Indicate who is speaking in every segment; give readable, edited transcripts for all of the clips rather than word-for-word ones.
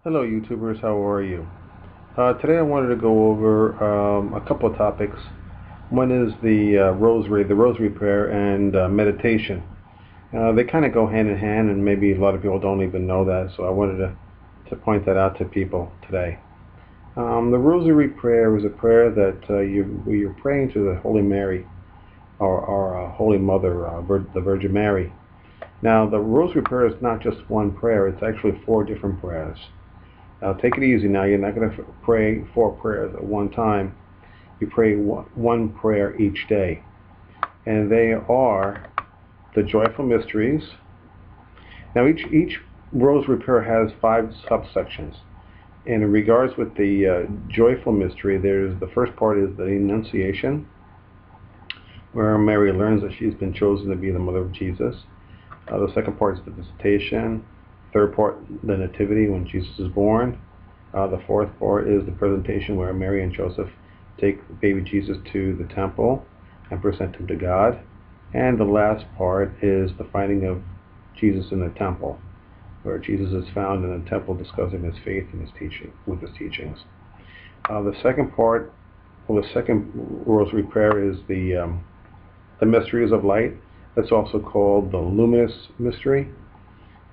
Speaker 1: Hello YouTubers, how are you? Today I wanted to go over a couple of topics. One is the Rosary Prayer, and meditation. They kind of go hand in hand, and maybe a lot of people don't even know that, so I wanted to point that out to people today. The Rosary Prayer is a prayer that you're praying to the Holy Mary, or Holy Mother, the Virgin Mary. Now, the Rosary Prayer is not just one prayer, it's actually 4 different prayers. Now, take it easy now. You're not going to pray 4 prayers at one time. You pray one prayer each day. And they are the Joyful Mysteries. Now, each Rosary Prayer has 5 subsections. And in regards with the Joyful Mystery, the first part is the Annunciation, where Mary learns that she's been chosen to be the mother of Jesus. The second part is the Visitation. Third part, the Nativity, when Jesus is born. The fourth part is the Presentation, where Mary and Joseph take baby Jesus to the temple and present him to God. And the last part is the finding of Jesus in the temple, where Jesus is found in the temple discussing his faith and his teachings. The second Rosary Prayer is the Mysteries of Light. That's also called the Luminous Mystery.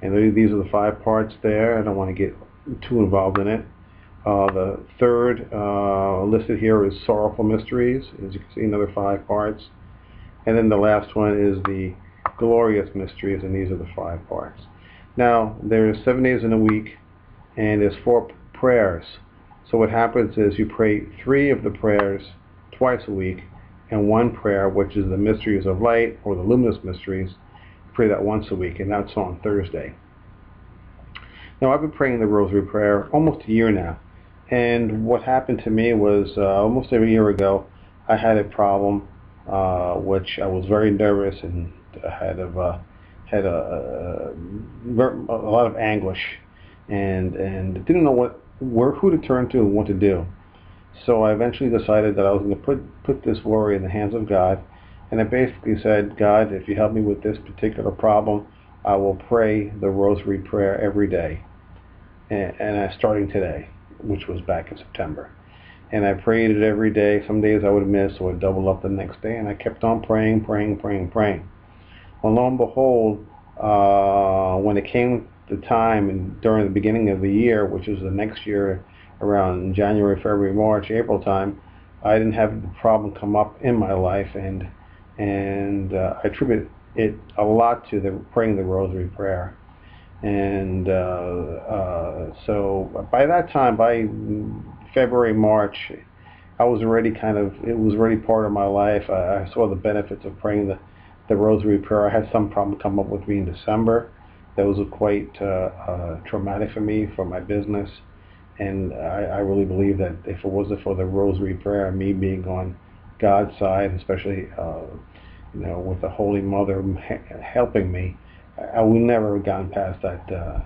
Speaker 1: And these are the 5 parts there. I don't want to get too involved in it. The third listed here is Sorrowful Mysteries. As you can see, another 5 parts. And then the last one is the Glorious Mysteries, and these are the 5 parts. Now, there's 7 days in a week, and there's 4 prayers. So what happens is you pray 3 of the prayers twice a week, and 1 prayer, which is the Mysteries of Light, or the Luminous Mysteries, pray that once a week, and that's on Thursday. Now, I've been praying the Rosary Prayer almost a year now, and what happened to me was almost a year ago, I had a problem, which I was very nervous and had a lot of anguish, and didn't know who to turn to and what to do. So I eventually decided that I was going to put this worry in the hands of God. And I basically said, God, if you help me with this particular problem, I will pray the Rosary Prayer every day. And starting today, which was back in September. And I prayed it every day. Some days I would miss, so I would double up the next day. And I kept on praying. Well, lo and behold, when it came the time, and during the beginning of the year, which is the next year, around January, February, March, April time, I didn't have the problem come up in my life, and I attribute it a lot to praying the Rosary Prayer. And so by that time, by February, March, I was already it was already part of my life. I saw the benefits of praying the Rosary Prayer. I had some problem come up with me in December. That was quite traumatic for me, for my business. And I really believe that if it wasn't for the Rosary Prayer, me being on God's side, especially with the Holy Mother helping me, I would never have gotten past that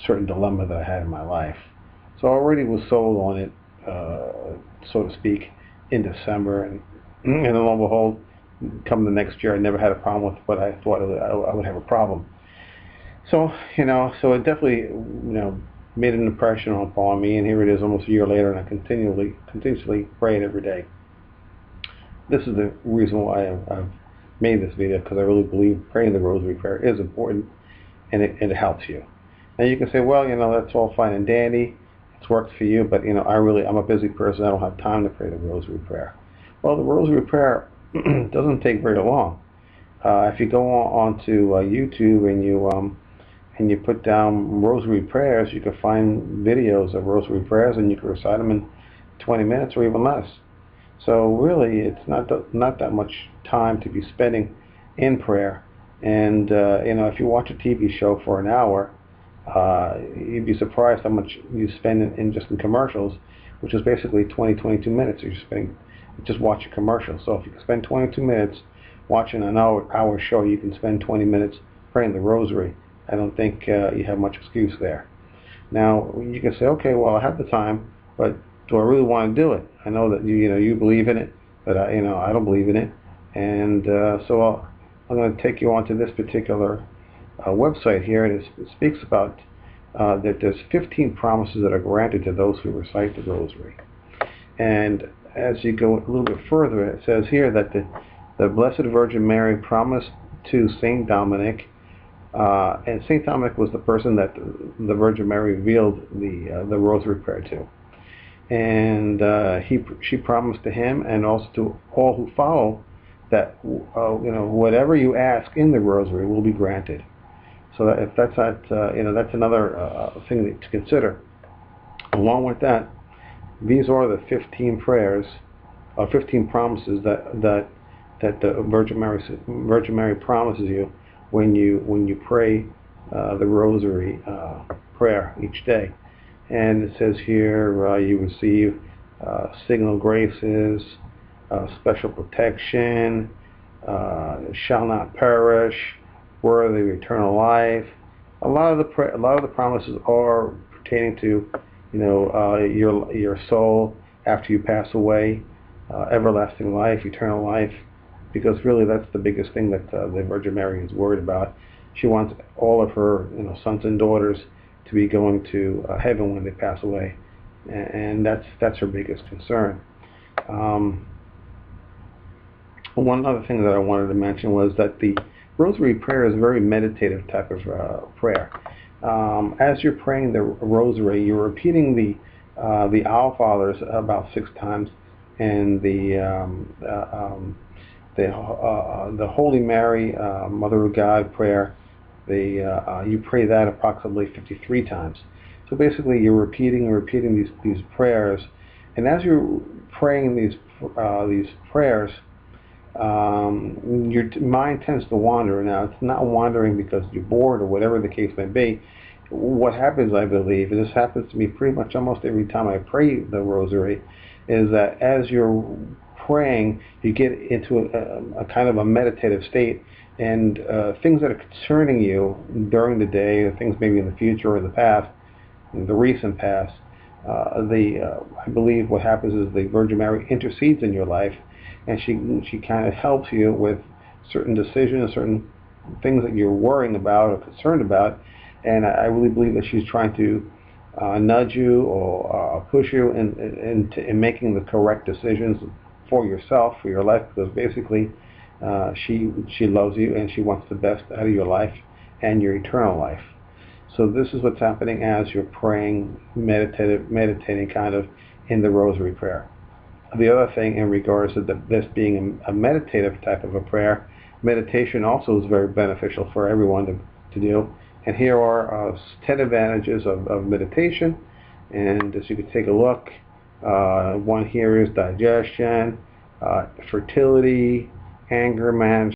Speaker 1: certain dilemma that I had in my life. So I already was sold on it, so to speak, in December, and then lo and behold, come the next year, I never had a problem with what I thought I would have a problem. So so it definitely made an impression upon me, and here it is almost a year later, and I continuously pray it every day. This is the reason why I've made this video, because I really believe praying the Rosary Prayer is important, and it helps you. Now you can say, well, that's all fine and dandy, it's worked for you, but I'm a busy person, I don't have time to pray the Rosary Prayer. Well, the Rosary Prayer doesn't take very long. If you go on to YouTube and you put down Rosary Prayers, you can find videos of Rosary Prayers, and you can recite them in 20 minutes or even less. So really, it's not that much time to be spending in prayer. And if you watch a TV show for an hour, you'd be surprised how much you spend in just in commercials, which is basically 22 minutes. You're spending just watching commercials. So if you can spend 22 minutes watching an hour show, you can spend 20 minutes praying the Rosary. I don't think you have much excuse there. Now you can say, okay, well, I have the time, but do I really want to do it? I know that you believe in it, but I don't believe in it, and so I'm going to take you on to this particular website here, and it speaks about that there's 15 promises that are granted to those who recite the Rosary. And as you go a little bit further, it says here that the Blessed Virgin Mary promised to Saint Dominic, and Saint Dominic was the person that the Virgin Mary revealed the Rosary Prayer to. And she promised to him and also to all who follow that whatever you ask in the Rosary will be granted. So that if that's not that's another thing to consider. Along with that, these are the 15 prayers, 15 promises that the Virgin Mary promises you when you pray the Rosary prayer each day. And it says here you receive signal graces, special protection, shall not perish, worthy of eternal life. A lot of the promises are pertaining to your soul after you pass away, everlasting life, eternal life, because really that's the biggest thing that the Virgin Mary is worried about. She wants all of her sons and daughters to be going to heaven when they pass away, and that's her biggest concern. One other thing that I wanted to mention was that the Rosary Prayer is a very meditative type of prayer. As you're praying the Rosary, you're repeating the Our Fathers about 6 times, and the Holy Mary, Mother of God prayer, you pray that approximately 53 times. So basically, you're repeating these prayers, and as you're praying these prayers, your mind tends to wander. Now, it's not wandering because you're bored or whatever the case may be. What happens, I believe, and this happens to me pretty much almost every time I pray the Rosary, is that as you're praying, you get into a kind of a meditative state, and things that are concerning you during the day, things maybe in the future or the past, in the recent past, I believe what happens is the Virgin Mary intercedes in your life, and she kind of helps you with certain decisions, certain things that you're worrying about or concerned about, and I really believe that she's trying to nudge you or push you in making the correct decisions for yourself, for your life, because basically she loves you and she wants the best out of your life and your eternal life. So this is what's happening as you're praying, meditating kind of in the Rosary Prayer. The other thing in regards to this being a meditative type of a prayer, meditation also is very beneficial for everyone to do. And here are 10 advantages of meditation. And as you can take a look, one here is digestion, fertility, anger management,